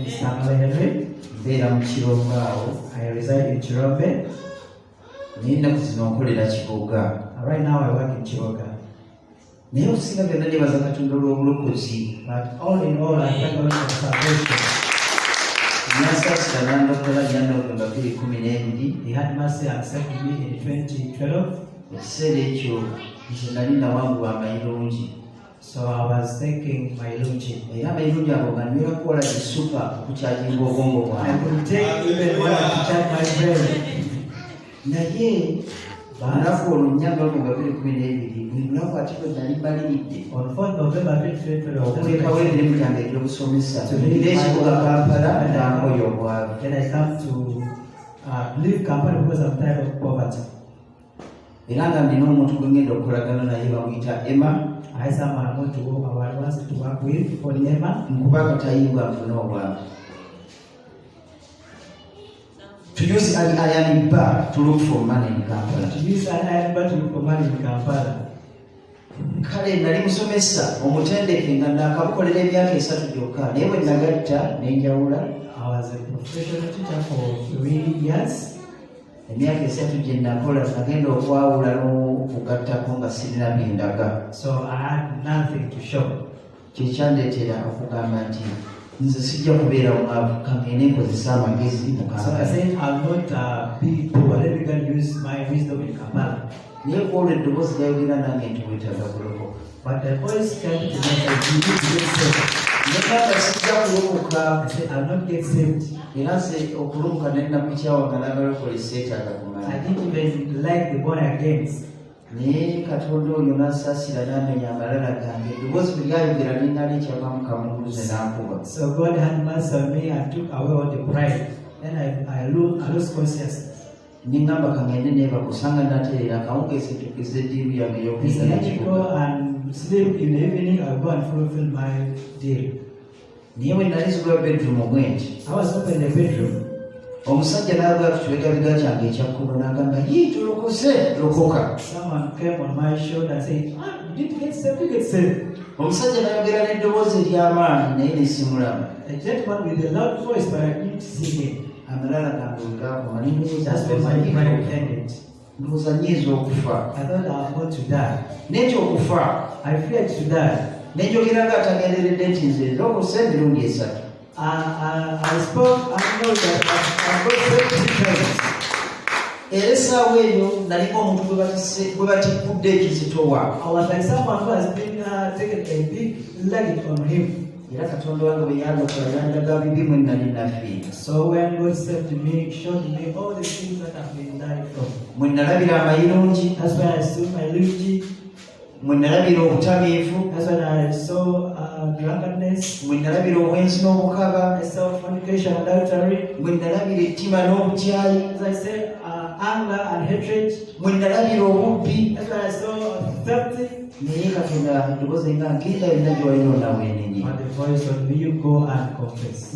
Samuel Henry. Mbeera mu Kirongaawo. I reside in Chirombe. N'ennaku zino nkolera Kiboga. Right now I work in Chiboga. Naye okusinga byonna nebaza Katonda olw'obulokozi. But all in all, I thank God for salvation. N'asaasira n'andokola January nga 2012. He had mercy and saved me in 2012. Ekiseera ekyo nze nali nawanguwa amayirungi. So I was taking my lunch. Era amayirungi ago nga nywera kukola ekisupa okukyajinga obwongo I bwange. could take even one to charge my brain. Naye olunaku olwo January nga 2012 buli lunaku ate bwe nali mbaliridde On 4th November 2012, okulekawo emirimu gyange egy'obusomesa era ekibuga Kampala n'ankoya obwavu. then I come to leave Kampala because I'm tired of poverty. Era nga nina omuntu gwe ngenda okukolagana naye bamuyita Emma. I have someone I want to work with for Emma. Nkuba akatayimbwa nfuna obwavu. To use an iron bar to look for money in Kampala. To use an iron bar to look for money in Kampala. Kale nali musomesa omutendeke nga nakabukolera emyaka 3 gyokka naye bwe nagatta n'enjawula. I was a professional teacher for 3 years. Emyaka 3 gye nakola nagenda okwawula n'okugattako nga sirina byendaga. So I had nothing to show. Kyekyandeetera okugamba nti nze sijja kubeera mwavu kangende nkozesa amagezi mu So I Kampala. said I'll not be poor. Let me go and use my wisdom in Kampala. Naye kwolwa eddoboozi lyayogera nange nti weetaaga kulokoka. But the voice came to me and said, you need to get saved. Nekanga sijja kulokoka. I said, I'll not get saved. Era nze okulumuka ne nakukyawa nga n'abalokole seetaaga I kumanya. didn't even like the born again. Naye Katonda oyo n'asaasira n'amenya amalala gange. Eddoboozi bwe lyayogera ne nali ekyavamu kamuluze n'ankuba. So God had mercy on me and took away all the pride. Then I lost consciousness. Ningamba kangende neba kusanga nateera kawungeze tukize ddiiru yange He y'okuyisa said, let me n'ekibuga. go and sleep in the evening. I'll go and fulfill my deal. Naye bwe nali zigula bedroom bwenti I was up in the bedroom. omusajja n'aga kitwegabiga kyange ekyakkubo n'agamba yii tulokose lokoka. Someone came on my shoulder and said, you need to get saved, you get saved. Omusajja n'ayogera n'eddoboozi ery'amaanyi naye ne simulamu. A gentleman with a loud voice, but I didn't see him. Amalala gange wegaakoma That's when my pride ended. ndowooza nyiiza okufa. I thought I was about to die. N'ekyokufa I feared to die. n'enjogera nga atagenderedde nti nze lokose emirundi 3. I spoke, I know that I got saved 3 times. Era essaawa eyo naliko omuntu gwe batikkudde ekizitowa. I was like someone who has been taken a big luggage on him. Era Katonda wange bwe yandokola yandaga bibi mwe nali nafiira. So when God saved me, showed me all the things that I've been died from. Mwe nalabira amayirungi, That's when I saw my luigi. mwe nalabira obutamiivu, That's when I saw drunkenness. mwe nalabira obwenzi n'obukaba, I saw fornication and adultery. mwe nalabira ettima n'obukyayi, As I said, anger and hatred. mwe nalabira obubbi. That's when I saw theft. Naye Katonda eddoboozi nga ngenda yonna gye walina onaweenenye. But the voice of me, you go and confess.